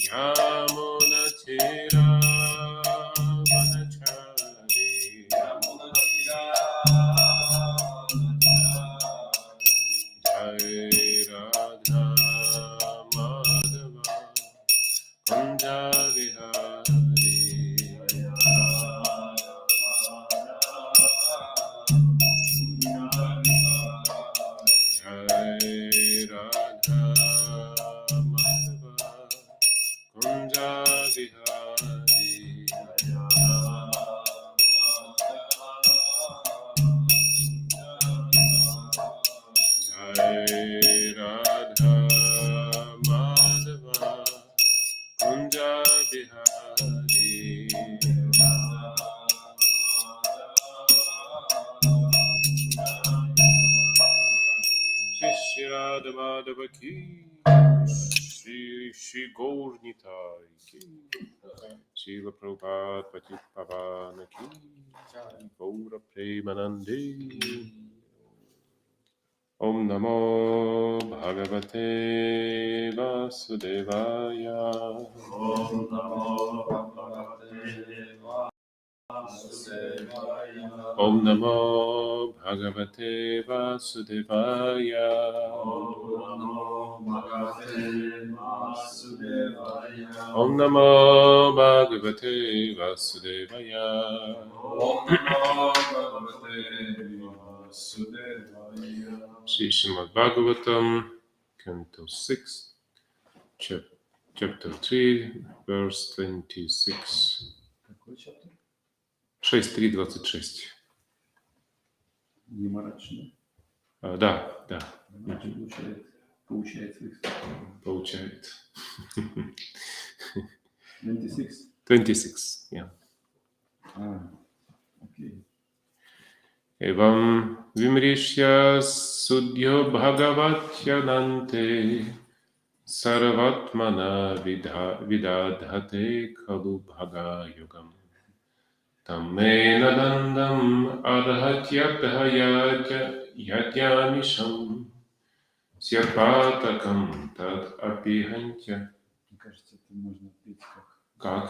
Yamunatira Vanachari Jai Radha Madhava Kunja Vihari Jai Radha Madhava Kunja Vihari Jai Radha Madhava Kunja Vihari Shri Radha Madhava Ki Shri Gaur Nitai Ki Srila Prabhupada Patit Pavana Ki Gaura Premanande Om Namo Bhagavate Vasudevaya Om Namo Bhagavate Vasudevaya. Om Namo Bhagavate Vasudevaya Om Namo Bhagavate Vasudevaya. Om Namo Bhagavate Vasudevaya. Shri Srimad-Bhagavatam, Canto 6, Chapter 3, verse 26. Какой чаптер? 6.3.26. Не мрачно. Да. Получает своих слов. Получает. 26? 26, yeah. Окей. Evam vimrishya sudhyo bhagavatyanante sarvatmana vidadhate kalu bhaga yogam tammena dandam arhatyadhayatya yadyamisham syatpatakam tad apihantya. Мне кажется, это можно петь Как?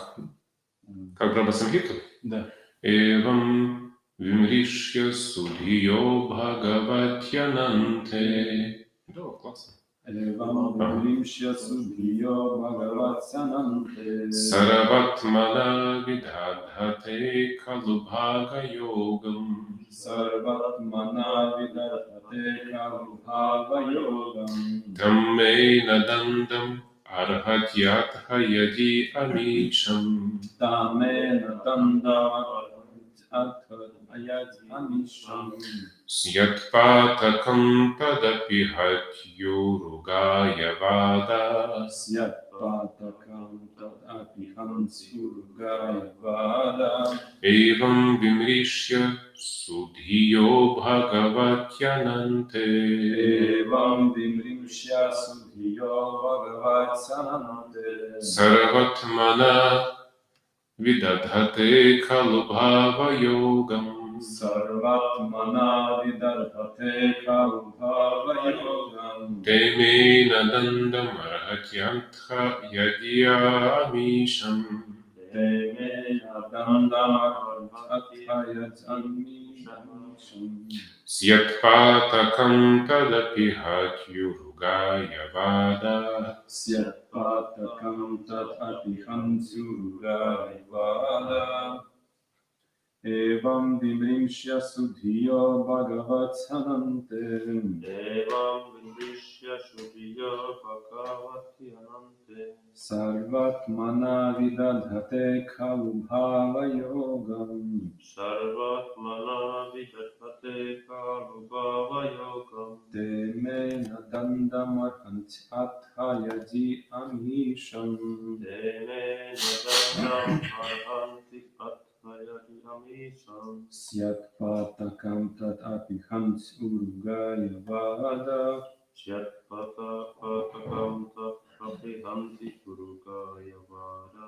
Как Брахма-самхиту? Да. Evam vimrishya sudhiyo bhagavatyanante. Да, классно. Evam vimrishya sudhiyo bhagavatyanante Sarvatmana vidadhate kalu bhaga yogam. Sarvatmana vidadhate kalu bhava yogam Dhammena dandam arhatyatha yadi amisham. Tamena dandam ayat amisham Syatpatakam tadapi hatyurugaya vada. Syatpatakam tadapiham surgaya vada Evam vimrishya sudhiyo bhagavatyanante. Evam vimrishya sudhiyo bhagavatyanante Sarvatmana vidadhate kalu bhava yogam. Sarvatmana vidadhate kalu bhava yogam Temena dandam arhatyantha yadyamisham. Temena dandam arhatyat amisham Syatpatakam tadapi hatyurugaya vada. Syatpatakam tadapiham surgaya vada Evam vimrishya sudhiyo bhagavatyanante Evam vimrishya sudhiyo bhagavatyanante Sarvatmana vidadhate kalu bhava yogam Sarvatmana vidadhate kalu bhava yogam Temena dandam arhanti amisham Temena dandam arhanti athayati amisham Syatpatakam tadapiham surgaya vada Syatpatakam tadapiham surgaya vada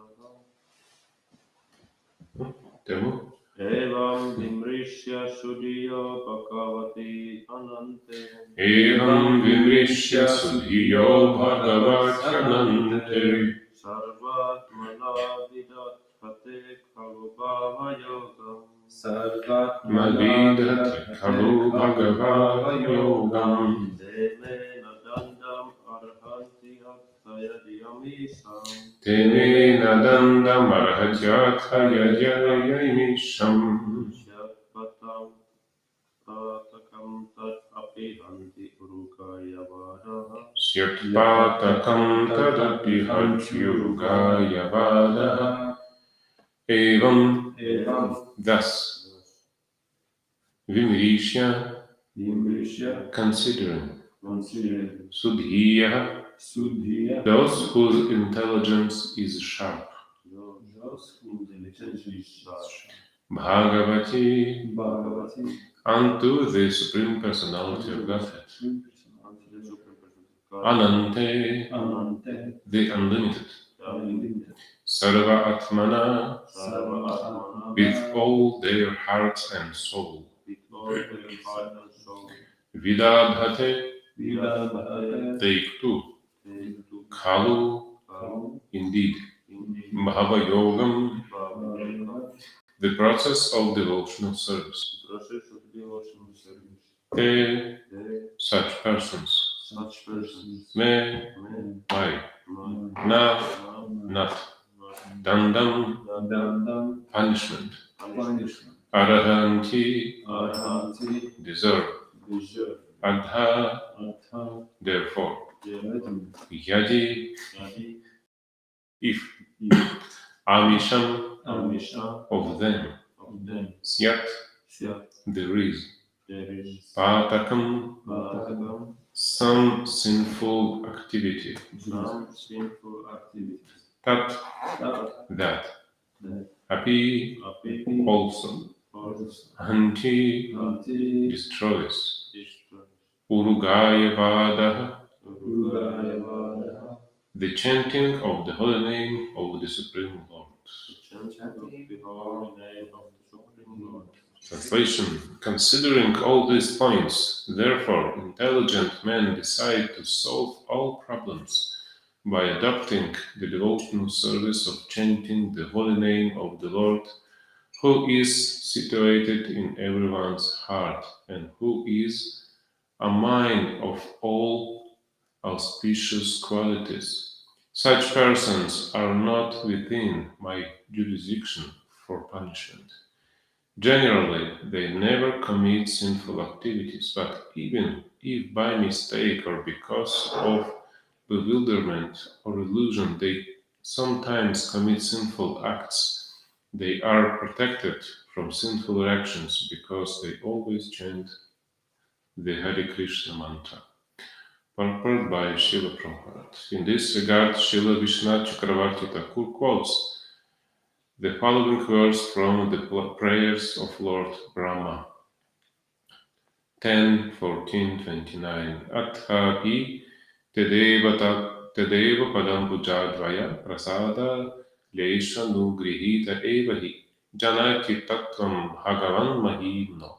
Temu? Evam vimrishya sudhiyo bhagavati anante Evam vimrishya sudhiyo bhagavatyanante. Sarvatmana vidathate khalu bhava yogam. Madvidhati khalu bhagava yogam. Devena dandam arhanti attayadiyamisham. Tenena dandam arhatyatha yajayayimisham. Shakpatam patakam tat apihanti urukaya vadaha. Syatpatakam tadapi hatyurugaya vadaha. Evam, thus, vimrishya, considering, sudhiya, those whose intelligence is sharp, Bhagavati, unto the Supreme Personality of Godhead, Anante, the Unlimited, Sarva Atmana, with all their hearts and soul, Vidabhate, take two, Khalu, indeed, Bhava Yogam, the process of devotional service. They, such persons, may, why, na, not, dandam, punishment, arahanti, deserve, adha, therefore, yadi, if, amisham, of them, syat, there is, patakam, some sinful activity, tat, that, api, also, hanti, destroys, urugaya vadaha, the chanting of the holy name of the Supreme Lord. Translation. Considering all these points, therefore, intelligent men decide to solve all problems by adopting the devotional service of chanting the holy name of the Lord, who is situated in everyone's heart and who is a mind of all auspicious qualities. Such persons are not within my jurisdiction for punishment. Generally, they never commit sinful activities, but even if by mistake or because of bewilderment or illusion they sometimes commit sinful acts, they are protected from sinful actions because they always chant the Hare Krishna mantra. Purport by Srila Prabhupada. In this regard, Srila Vishwanath Chakravarti Thakur quotes the following verse from the prayers of Lord Brahma. 10:14-29. Athapi tedeva padam pujadvaya prasada lesha nugrihita evahi janati tattvam bhagavan mahimno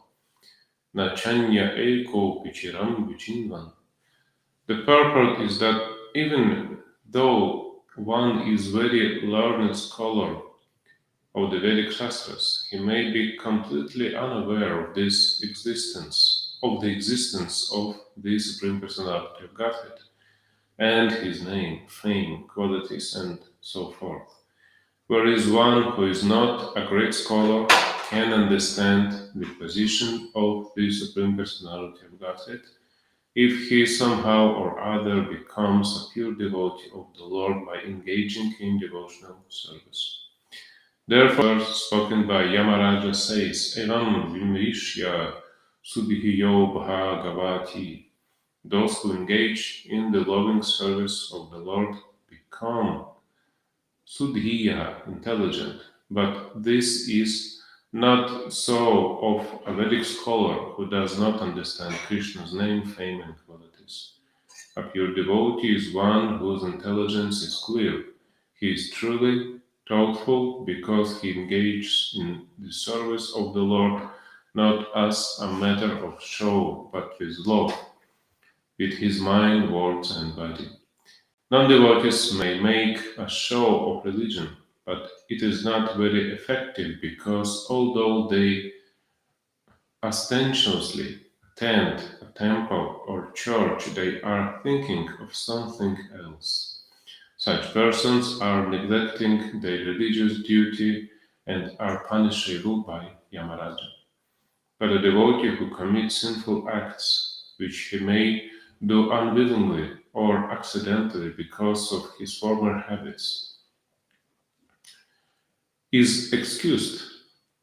nachanya eko pichiram vichinvan. The purport is that even though one is very learned scholar of the Vedic Shastras, he may be completely unaware of the existence of the Supreme Personality of Godhead and his name, fame, qualities, and so forth. Whereas one who is not a great scholar can understand the position of the Supreme Personality of Godhead if he somehow or other becomes a pure devotee of the Lord by engaging in devotional service. Therefore, spoken by Yamaraja says, Evam vimrishya sudhiyo bhagavati. Those who engage in the loving service of the Lord become sudhiya, intelligent. But this is not so of a Vedic scholar who does not understand Krishna's name, fame, and qualities. A pure devotee is one whose intelligence is clear. He is truly thoughtful because he engages in the service of the Lord not as a matter of show, but with love. with his mind, words, and body. Non-devotees may make a show of religion, but it is not very effective because although they ostentiously attend a temple or church, they are thinking of something else. Such persons are neglecting their religious duty and are punishable by Yamaraja. But a devotee who commits sinful acts, which he may do unwillingly or accidentally because of his former habits, is excused.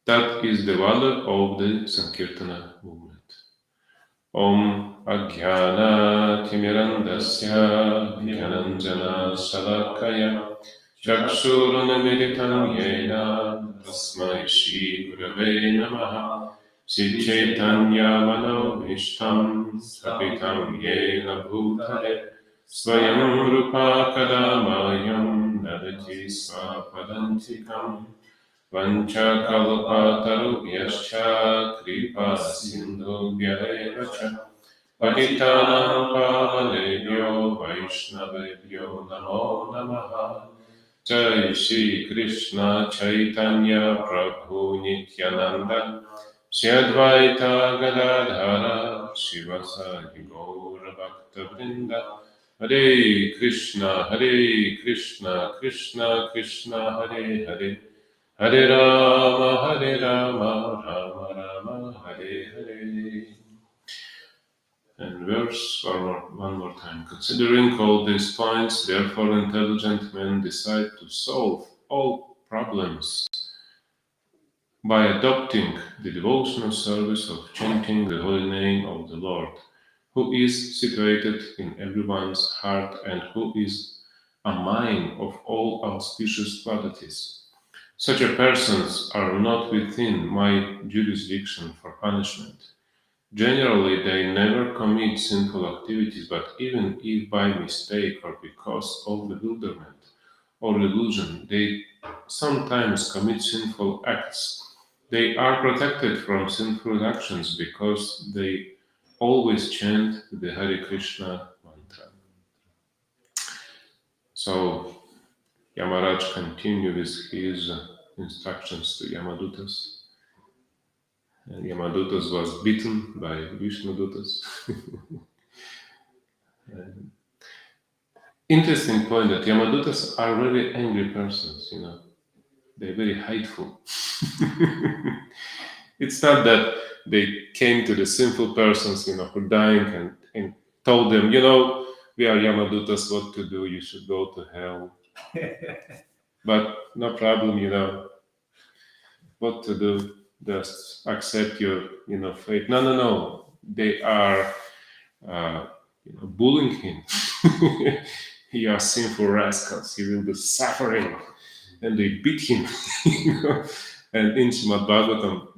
That is the value of the Sankirtana movement. Om Ajnana Timirandasya Vijnanjana Salakaya Chakshurunamiritam Yena Tasmai Shri Gurave Namaha Sri Chaitanya Manobhishtam Sapitam Yena Bhutale Swayam Rupa Kadamayam Nadati Svapadantikam Vanchakalpatarubhyascha Kripa Sindhubhya Evacha Patitanam Pavanebhyo Vaishnavebhyo Namo Namaha Jai Shri Krishna Chaitanya Prabhu Nityananda Shri Advaita Gadadhara Shivasadi Gaura Bhakta Vrinda Hare Krishna Krishna Krishna Hare Hare Hare Rama Rama Rama Hare Hare. And verse one more time. Considering all these points, therefore intelligent men decide to solve all problems by adopting the devotional service of chanting the holy name of the Lord, who is situated in everyone's heart and who is a mine of all auspicious qualities. Such persons are not within my jurisdiction for punishment. Generally, they never commit sinful activities, but even if by mistake or because of bewilderment or illusion, they sometimes commit sinful acts. They are protected from sinful actions because they always chant the Hare Krishna mantra. So, Yamaraj continued with his instructions to Yamadutas. And Yamadutas was beaten by Vishnudutas. Interesting point that Yamadutas are very angry persons, They're very hateful. It's not that they came to the sinful persons, who are dying and told them, we are Yamadutas, what to do, you should go to hell. But no problem, what to do, just accept your, fate. No. They are, bullying him. He are sinful rascals. He will be suffering, and they beat him. And in Srimad-Bhagavatam,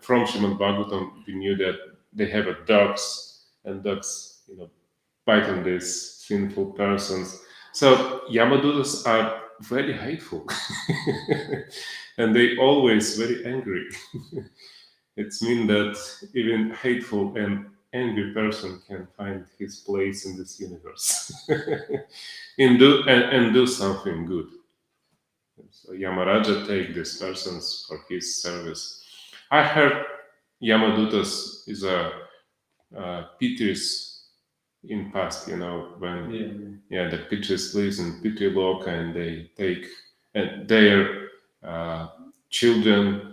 from Srimad-Bhagavatam, we knew that they have dogs, and dogs, biting these sinful persons. So Yamadutas are very hateful, and they always very angry. It means that even hateful and angry person can find his place in this universe and do something good. So Yamaraja take these persons for his service. I heard Yamadutas is a Pitris in past, when the Pitris lives in Pitri-loka and they take and their children,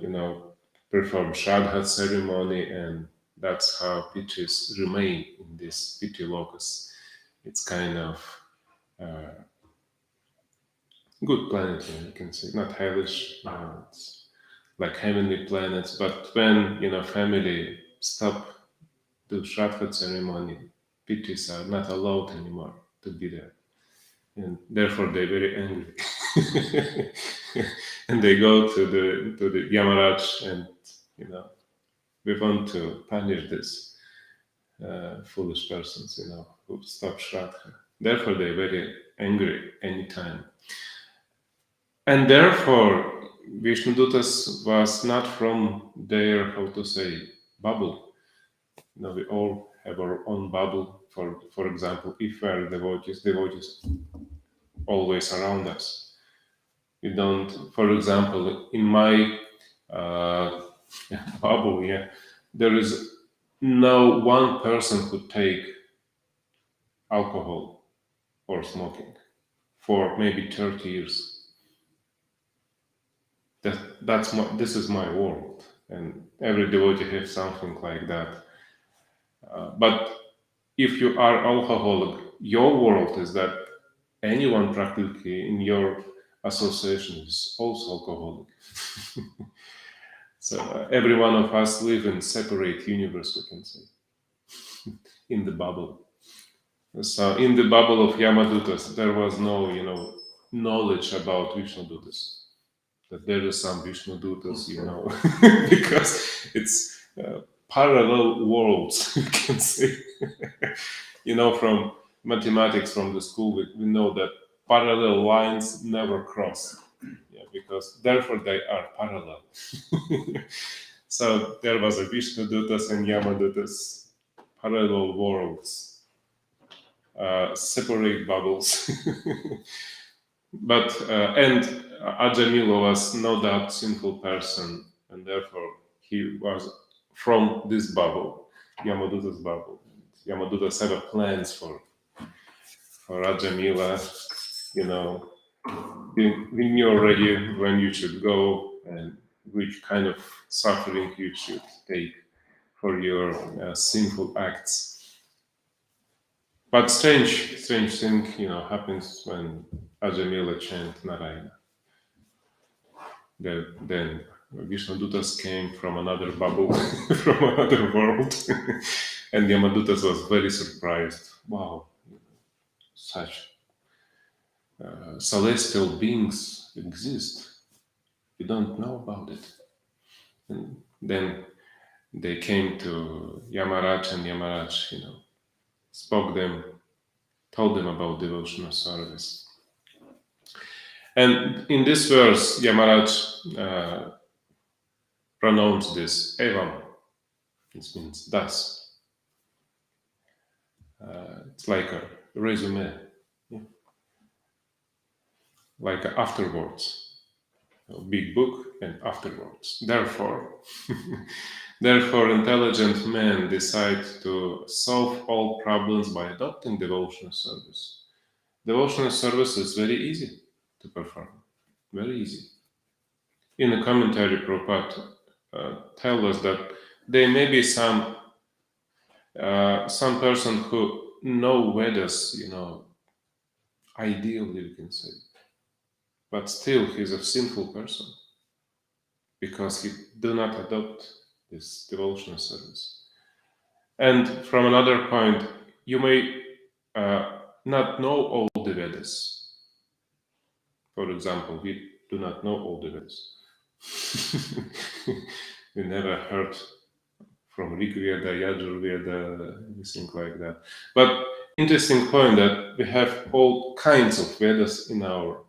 perform Shraddha ceremony, and that's how Pitris remain in this Pitri-lokas. It's kind of good planet, you can say, not hellish, it's like heavenly planets. But when family stop the Shraddha ceremony, Pitris are not allowed anymore to be there, and therefore they're very angry, and they go to the Yamaraj, and we want to punish this foolish persons, who stop Shraddha. Therefore, they're very angry anytime. And therefore, Vishnudutas was not from their, bubble. We all have our own bubble. For example, if we are devotees always around us. You don't, for example, in my bubble, there is no one person who take alcohol or smoking for maybe 30 years. This is my world, and every devotee has something like that. But if you are alcoholic, your world is that anyone practically in your association is also alcoholic. So every one of us live in separate universe, we can say, in the bubble. So in the bubble of Yamadutas, there was no, knowledge about Vishnudutas. That there is some Vishnudutas, because it's parallel worlds, we can say. From mathematics, from the school, we know that parallel lines never cross. Because therefore they are parallel. So there was a Vishnudutas and Yamadutas, parallel worlds, separate bubbles. But and Ajamila was no doubt sinful person, and therefore he was from this bubble, Yamaduta's bubble. Yamadutas have plans for Ajamila, we knew already when you should go and which kind of suffering you should take for your sinful acts. But strange thing, happens when Ajamila chant Narayana. Then Vishnudutas came from another bubble, from another world, and Yamadutas was very surprised. Wow, such celestial beings exist. You don't know about it. And then they came to Yamaraj, and Yamaraj, told them about devotional service. And in this verse, Yamaraj pronounced this evam. This means thus. It's like a resume, like afterwards. A big book and afterwards. Therefore, intelligent men decide to solve all problems by adopting devotional service. Devotional service is very easy to perform, very easy. In a commentary, Prabhupada tells us that there may be some person who know Vedas, ideally we can say, but still he's a sinful person because he do not adopt this devotional service. And from another point, you may not know all the Vedas. For example, we do not know all the Vedas. We never heard from Rig Veda, Yajur Veda, anything like that. But interesting point that we have all kinds of Vedas in our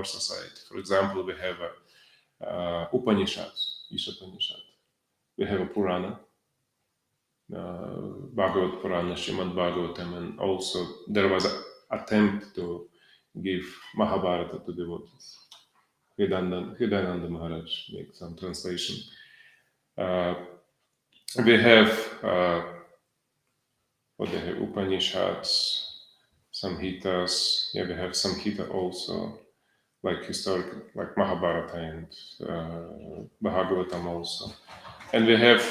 society. For example, we have Upanishads, Ishopanishad. We have a Purana, Bhagavad Purana, Srimad-Bhagavatam, and also there was an attempt to give Mahabharata to devotees. Hridayananda Maharaj made some translation. We have Upanishads, Samhitas. We have Samhita also, like historical, like Mahabharata and Bhagavatam also. And we have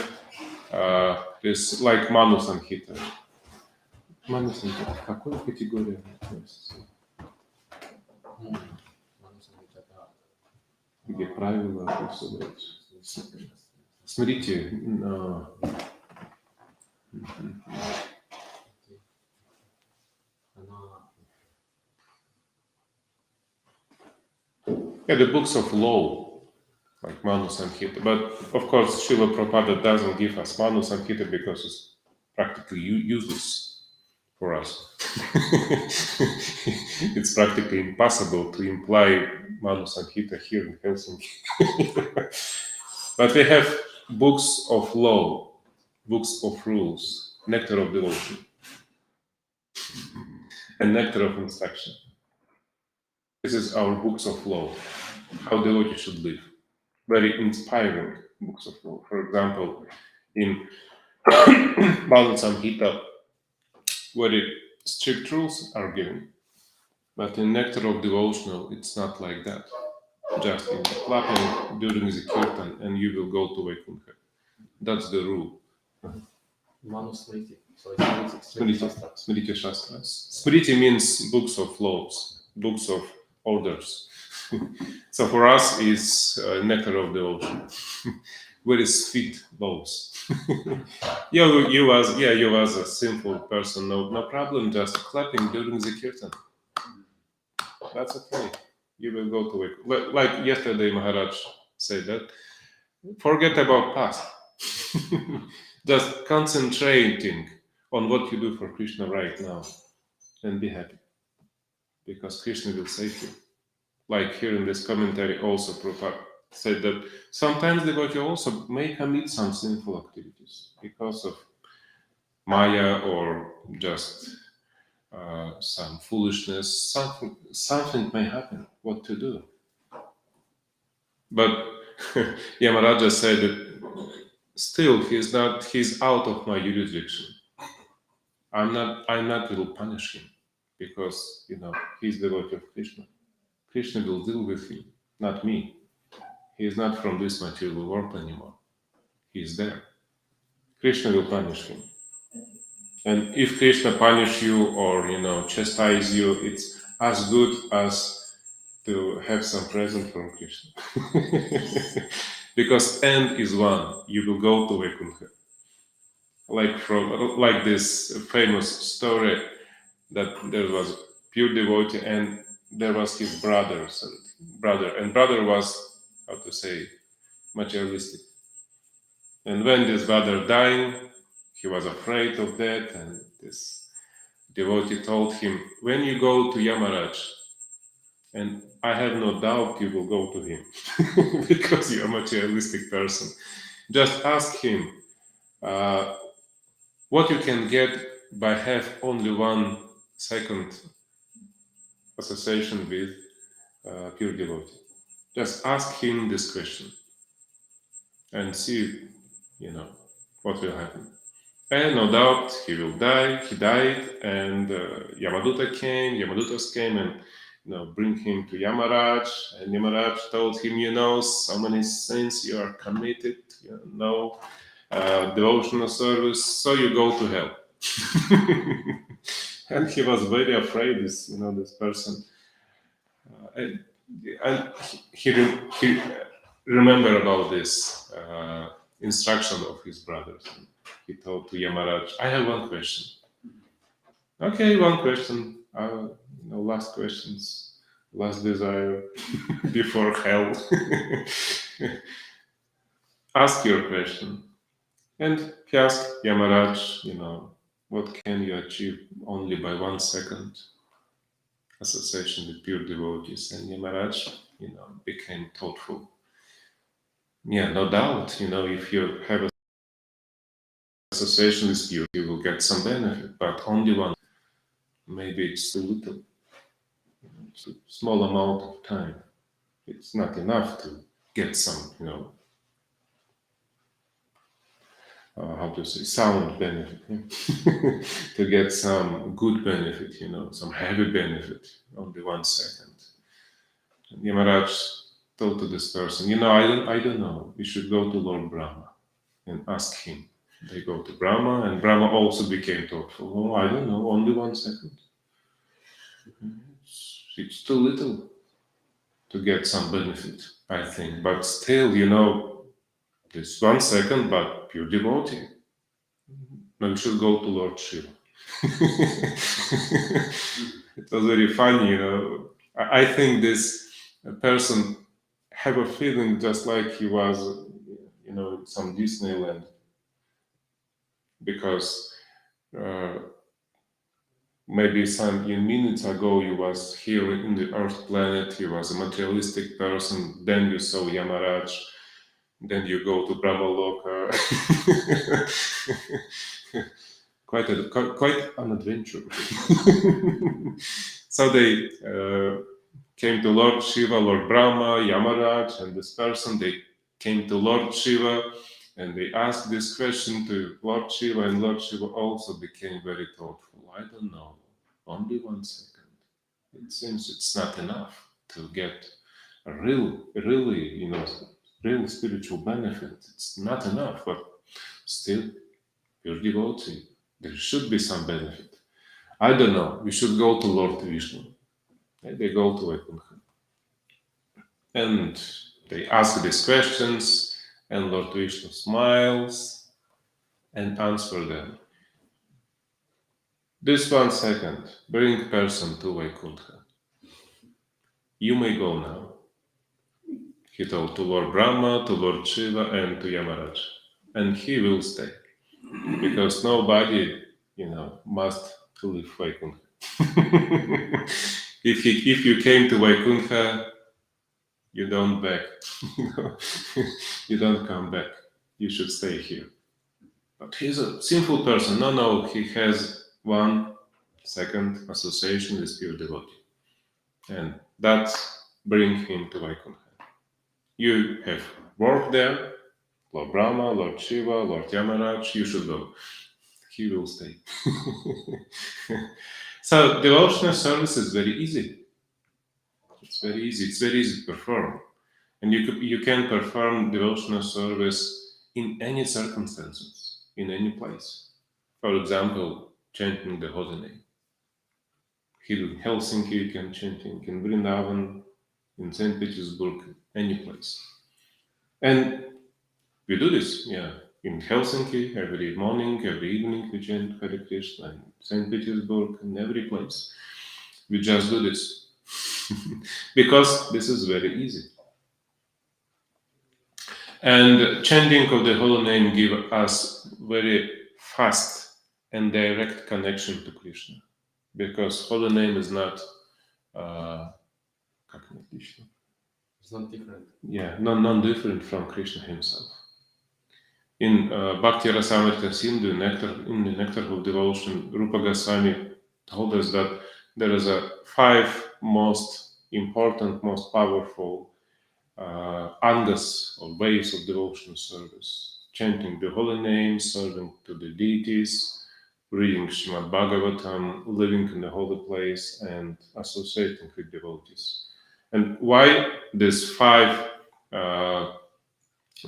this like Manu Samhita. Manu Samhita, к какой категории относится? Где правила собираются. Смотрите, the books of law, like Manu Samhita. But of course, Srila Prabhupada doesn't give us Manu Samhita because it's practically useless for us. It's practically impossible to imply Manu Samhita here in Helsinki. But we have books of law, books of rules. nectar of devotion, and nectar of instruction. This is our books of law, how devotees should live. Very inspiring books of law. For example, in Bhagavad Samhita, very strict rules are given. But in nectar of devotional, it's not like that. Just in clapping during the kirtan, and you will go to Vaikuntha. That's the rule. Manusmriti. So it's Smriti Shastra. Smriti Shastras. Smriti means books of laws, books of orders. So for us, it's nectar of devotion. Very sweet laws. you as a simple person, no problem. Just clapping during the kirtan. That's okay. You will go to it. Like yesterday, Maharaj said that. Forget about past. Just concentrating on what you do for Krishna right now and be happy. Because Krishna will save you. Like here in this commentary also Prabhupada said that sometimes devotee also may commit some sinful activities because of Maya or just some foolishness. Something may happen. What to do? But Yamaraja said that still he's out of my jurisdiction. I'm not will punish him because he's devotee of Krishna. Krishna will deal with him, not me. He is not from this material world anymore. He is there. Krishna will punish him. And if Krishna punish you or chastise you, it's as good as to have some present from Krishna. Because end is one. You will go to Vaikuntha. Like this famous story that there was pure devotee and there was his brother was, how to say, materialistic. And when this brother died, he was afraid of death, and this devotee told him, when you go to Yamaraj, and I have no doubt you will go to him, because you're a materialistic person, just ask him what you can get by have only 1 second association with pure devotee. Just ask him this question and see, what will happen. And no doubt he will die. He died, and Yamadutas came and bring him to Yamaraj. And Yamaraj told him, so many sins you are committed, devotional service, so you go to hell. And he was very afraid. This person, and he remembered about this instruction of his brothers. And he told to Yamaraj, I have 1 question. Okay, 1 question. Last questions, last desire before hell. Ask your question. And he asked Yamaraj, what can you achieve only by 1 second association with pure devotees? And Yamaraj, became thoughtful. Yeah, no doubt, if you have a association with you, you will get some benefit, but only 1. Maybe it's too little. It's a small amount of time. It's not enough to get some, how to say, sound benefit. To get some good benefit, some heavy benefit, only 1 second. And Yamaraj told to this person, I don't know. We should go to Lord Brahma and ask him. They go to Brahma, and Brahma also became thoughtful. Oh, I don't know, only 1 second. It's too little to get some benefit, I think. But still, this 1 second, but pure devotee. No, you should go to Lord Shiva. It was very funny, I think this person have a feeling just like he was, in some Disneyland. Because maybe some minutes ago you was here in the Earth planet, you was a materialistic person, then you saw Yamaraj, then you go to Brahmaloka. quite an adventure. So they came to Lord Shiva, Lord Brahma, Yamaraj, and this person. They came to Lord Shiva and they asked this question to Lord Shiva, and Lord Shiva also became very thoughtful. I don't know, only 1 second. It seems it's not enough to get a really, real spiritual benefit. It's not enough, but still, you're devotee. There should be some benefit. I don't know. We should go to Lord Vishnu. They go to Vaikuntha. And they ask these questions, and Lord Vishnu smiles and answers them. This 1 second, bring person to Vaikuntha. You may go now. He told to Lord Brahma, to Lord Shiva, and to Yamaraj. And he will stay. Because nobody, must leave Vaikuntha. If you came to Vaikuntha, you don't back. You don't come back. You should stay here. But he's a sinful person. No, he has 1 second association with pure devotee. And that brings him to Vaikuntha. You have worked there, Lord Brahma, Lord Shiva, Lord Yamaraj, you should go. He will stay. So devotional service is very easy. It's very easy. It's very easy to perform. And you can perform devotional service in any circumstances, in any place. For example, chanting the holy name. Here in Helsinki, you can chanting in Vrindavan, in St. Petersburg, any place. And we do this, in Helsinki, every morning, every evening, we chant Hare Krishna, in St. Petersburg, in every place. We just do this. Because this is very easy. And chanting of the holy name gives us very fast and direct connection to Krishna. Because holy name is not It's not different. Non-different from Krishna himself. In Bhakti Rasamrita Sindhu, in the Nectar of Devotion, Rupa Goswami told us that there is a 5 most important, most powerful angas or ways of devotional service. Chanting the holy name, serving to the deities, reading Srimad-Bhagavatam, living in the holy place, and associating with devotees. And why these 5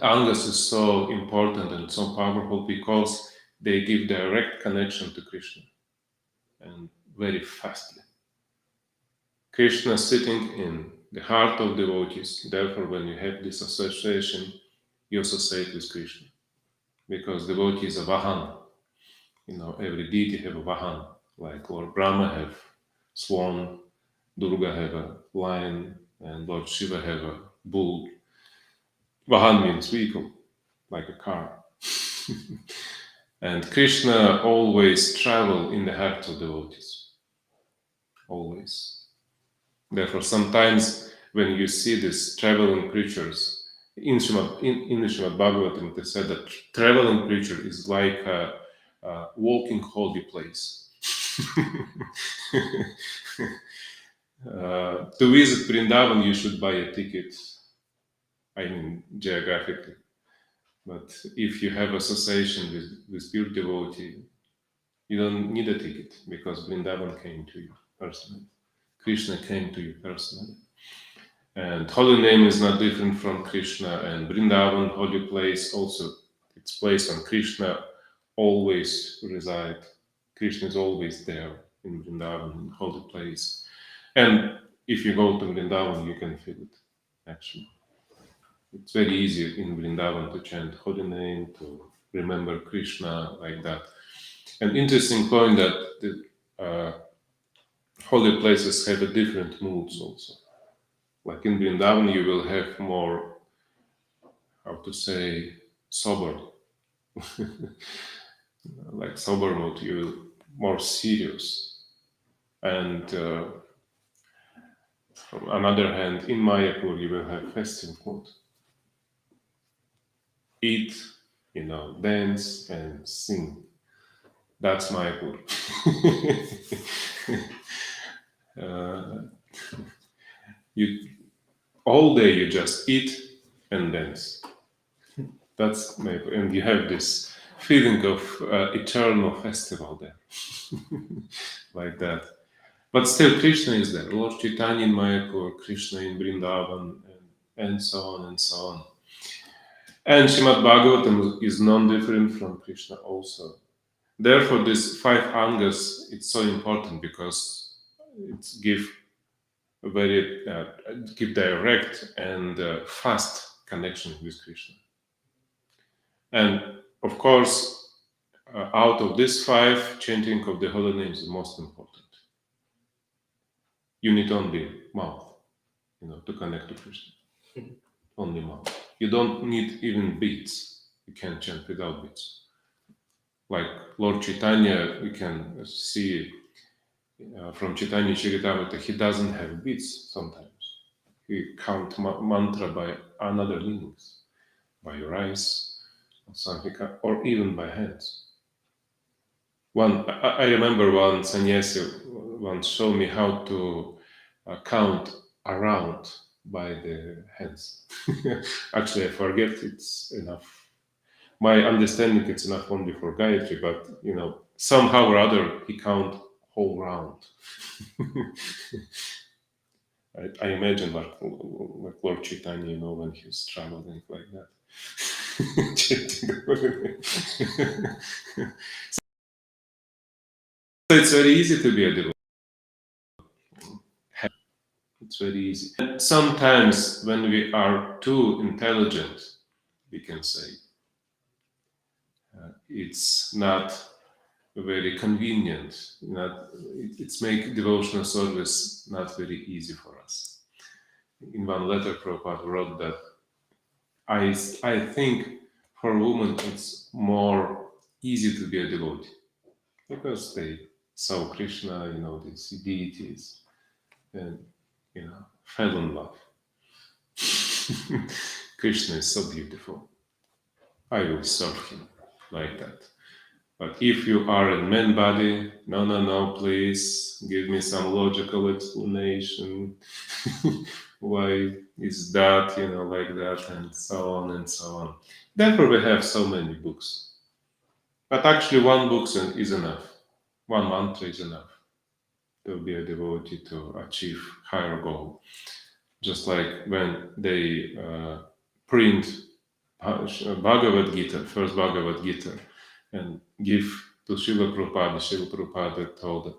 angas is so important and so powerful? Because they give direct connection to Krishna, and very fastly. Krishna is sitting in the heart of devotees. Therefore, when you have this association, you associate with Krishna. Because devotee is a vahan. Every deity have a vahan. Like Lord Brahma have swan, Durga have a lion, and Lord Shiva have a bull. Vahan means vehicle, like a car. And Krishna always travel in the hearts of devotees. Always. Therefore, sometimes when you see these traveling creatures, in the Srimad-Bhagavatam, they said that traveling creature is like a walking holy place. To visit Vrindavan, you should buy a ticket, geographically. But if you have association with pure devotee, you don't need a ticket, because Vrindavan came to you personally. Krishna came to you personally. And holy name is not different from Krishna, and Vrindavan, holy place, also its place on Krishna always reside. Krishna is always there in Vrindavan, holy place. And if you go to Vrindavan, you can feel it, actually. It's very easy in Vrindavan to chant holy name, to remember Krishna like that. An interesting point that the holy places have a different moods also. Like in Vrindavan, you will have more, sober. Like sober mood, you will more serious. And on another hand, in Mayapur, you will have festive mood. Eat, dance and sing. That's Mayapur. You all day you just eat and dance. That's Mayapur, and you have this feeling of eternal festival there, like that. But still, Krishna is there. Lord Chaitanya in Mayapur, Krishna in Vrindavan, and so on and so on. And Srimad-Bhagavatam is non-different from Krishna also. Therefore, this 5 angas, it's so important because it's give a very give direct and fast connection with Krishna. And of course, out of these 5, chanting of the holy names is most important. You need only mouth, to connect to Krishna. Only mouth. You don't need even beats. You can chant without beats. Like Lord Chaitanya, we can see from Chaitanya Charitamrita, he doesn't have beats sometimes. He count mantra by another meanings, by your eyes, or something, or even by hands. I remember one sannyasi once showed me how to count around by the hands. Actually, I forget, it's enough. My understanding, it's enough only for Gayatri, but somehow or other he count whole round. I imagine like Lord Chaitanya, when he's traveling like that. So it's very easy to be a devotee. It's very easy. And sometimes when we are too intelligent, we can say, it's not very convenient. It's make devotional service not very easy for us. In one letter, Prabhupada wrote that I think for women it's more easy to be a devotee because they saw Krishna, these deities, and fell in love. Krishna is so beautiful. I will serve him like that. But if you are a man body, no, please give me some logical explanation. Why is that, like that, and so on and so on. Therefore, we have so many books. But actually, one book is enough. One mantra is enough to be a devotee, to achieve higher goal. Just like when they print Bhagavad Gita, first Bhagavad Gita, and give to Srila Prabhupada. Srila Prabhupada told that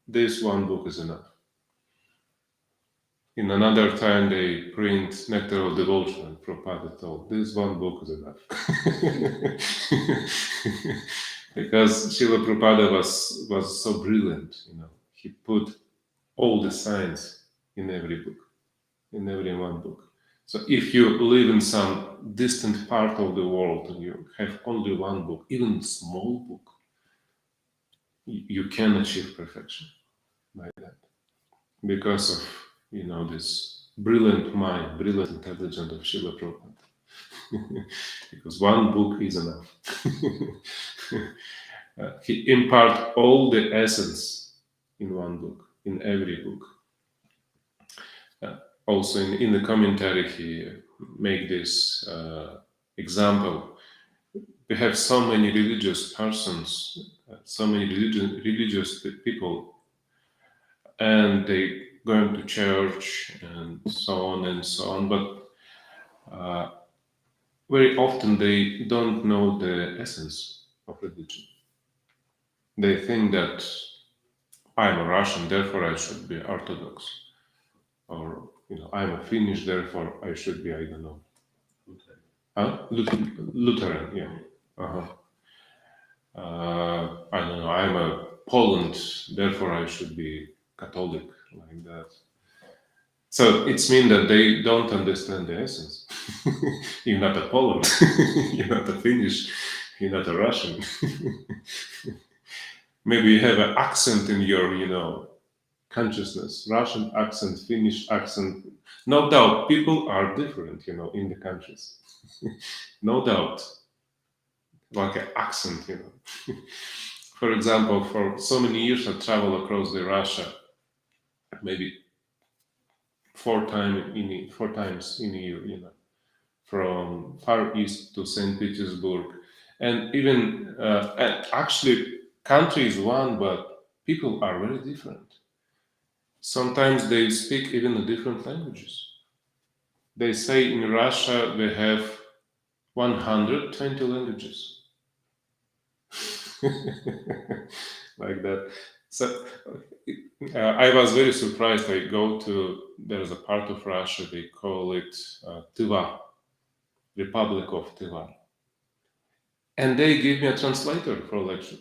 this one book is enough. In another time, they print Nectar of Devotion, and Prabhupada told this one book is enough. Because Srila Prabhupada was so brilliant, he put all the science in every book, in every one book. So if you live in some distant part of the world and you have only one book, even a small book, you can achieve perfection by that. Because of, this brilliant mind, brilliant intelligence of Srila Prabhupada. Because one book is enough. He impart all the essence in one book, in every book. Also in the commentary, he make this example. We have so many religious persons, so many religious people, and they going to church and so on and so on, but very often they don't know the essence of religion. They think that I'm a Russian, therefore I should be Orthodox, or I'm a Finnish, therefore I should be, I don't know, Lutheran, yeah. I don't know, I'm a Poland, therefore I should be Catholic, like that. So it means that they don't understand the essence. You're not a Poland, you're not a Finnish, you're not a Russian. Maybe you have an accent in your, consciousness, Russian accent, Finnish accent. No doubt, people are different, in the countries. No doubt, like an accent, For example, for so many years I traveled across the Russia, maybe 4 times in a year, from Far East to St. Petersburg, and even and actually country is one, but people are very different. Sometimes they speak even the different languages. They say in Russia they have 120 languages, like that. So I was very surprised. I go to there is a part of Russia they call it Tver, Republic of Tver, and they give me a translator for lecture.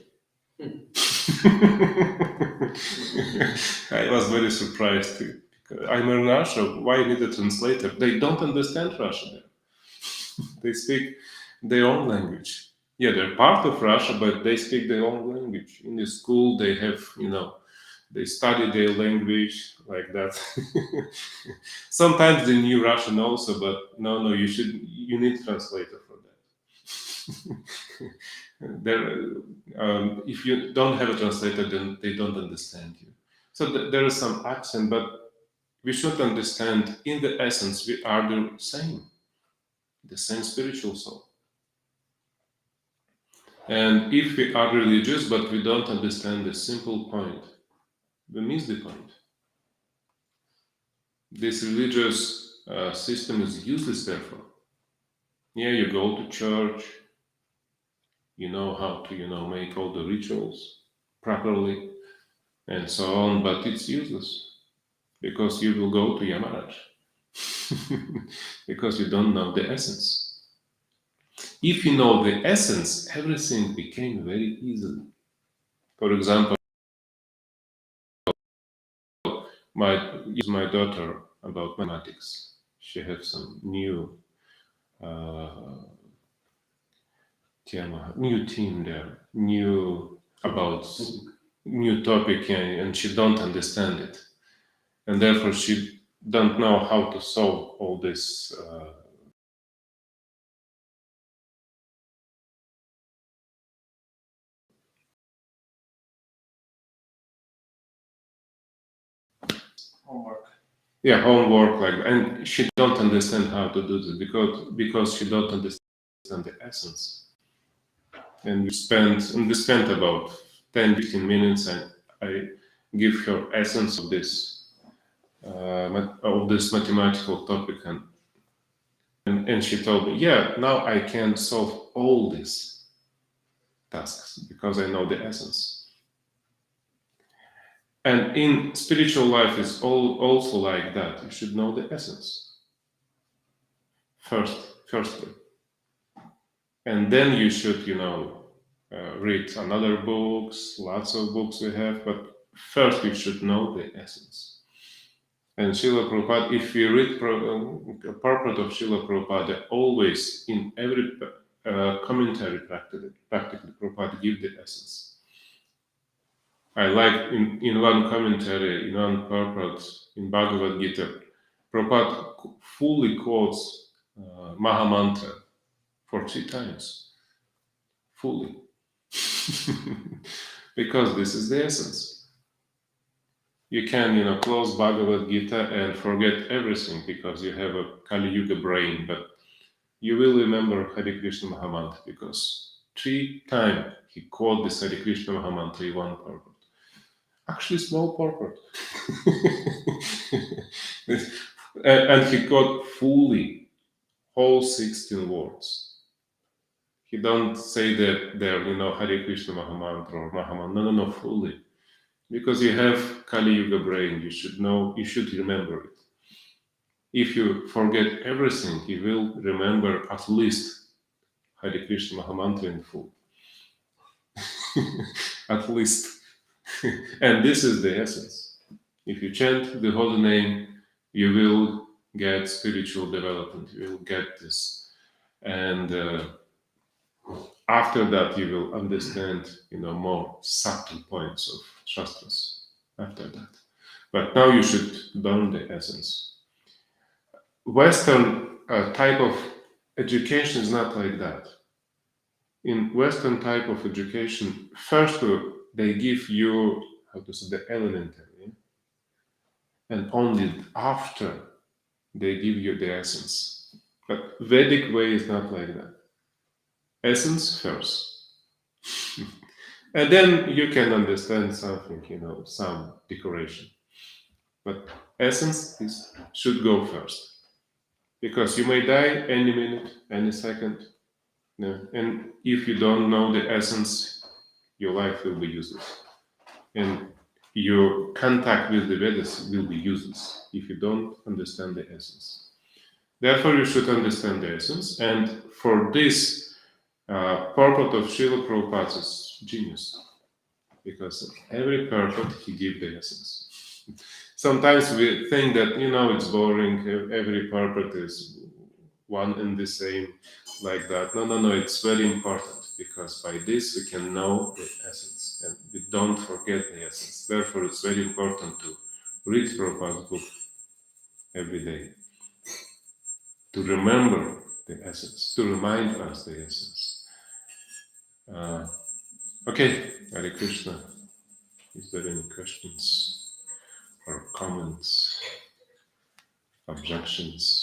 I was very surprised too. I'm in Russia. Why need a translator? They don't understand Russian there. They speak their own language. Yeah, they're part of Russia, but they speak their own language. In the school, they have, they study their language like that. Sometimes they knew Russian also, but no, you need translator for that. There, if you don't have a translator, then they don't understand you. So there is some accent, but we should understand in the essence we are the same spiritual soul. And if we are religious but we don't understand the simple point, we miss the point. This religious system is useless, therefore. Yeah, you go to church, you know how to, make all the rituals properly and so on, but it's useless because you will go to Yamaraj because you don't know the essence. If you know the essence, everything became very easy. For example, my daughter about mathematics. She has some new new team there, new about new topic, and she don't understand it, and therefore she don't know how to solve all this. Homework. Yeah, homework like, and she don't understand how to do this because she don't understand the essence. And we spent about 10-15 minutes, and I give her essence of this mathematical topic, and she told me, yeah, now I can solve all these tasks because I know the essence. And in spiritual life is also like that. You should know the essence firstly, and then you should read another books, lots of books we have, but first you should know the essence. And Srila Prabhupada, if we read purport of Srila Prabhupada, always in every commentary practically Prabhupada give the essence. I like in one commentary, in one purport in Bhagavad Gita, Prabhupada fully quotes Maha Mantra for 3 times, fully. Because this is the essence. You can, close Bhagavad Gita and forget everything because you have a Kali Yuga brain, but you will remember Hare Krishna Mahamantra because 3 times he quoted this Hare Krishna Mahamantra in one purport. Actually, small purport. and he quoted fully whole 16 words. He don't say that there, Hare Krishna Mahamantra or Mahamantra. No, fully. Because you have Kali Yuga brain, you should know, you should remember it. If you forget everything, you will remember at least Hare Krishna Mahamantra in full. At least. And this is the essence. If you chant the holy name, you will get spiritual development. You will get this. And after that, you will understand, more subtle points of Shastras after that. But now you should learn the essence. Western type of education is not like that. in Western type of education, first they give you, how to say, the elementary, and only after they give you the essence. But Vedic way is not like that. Essence first. And then you can understand something, some decoration. But essence should go first. Because you may die any minute, any second. And if you don't know the essence, your life will be useless. And your contact with the Vedas will be useless if you don't understand the essence. Therefore, you should understand the essence. And for this, purport of Srila Prabhupada is genius. Because every purport, he gives the essence. Sometimes we think that, it's boring, every purport is one and the same, like that. No, it's very important, because by this we can know the essence, and we don't forget the essence. Therefore, it's very important to read Prabhupada's book every day, to remember the essence, to remind us the essence. Okay, Hare Krishna. Is there any questions or comments, objections?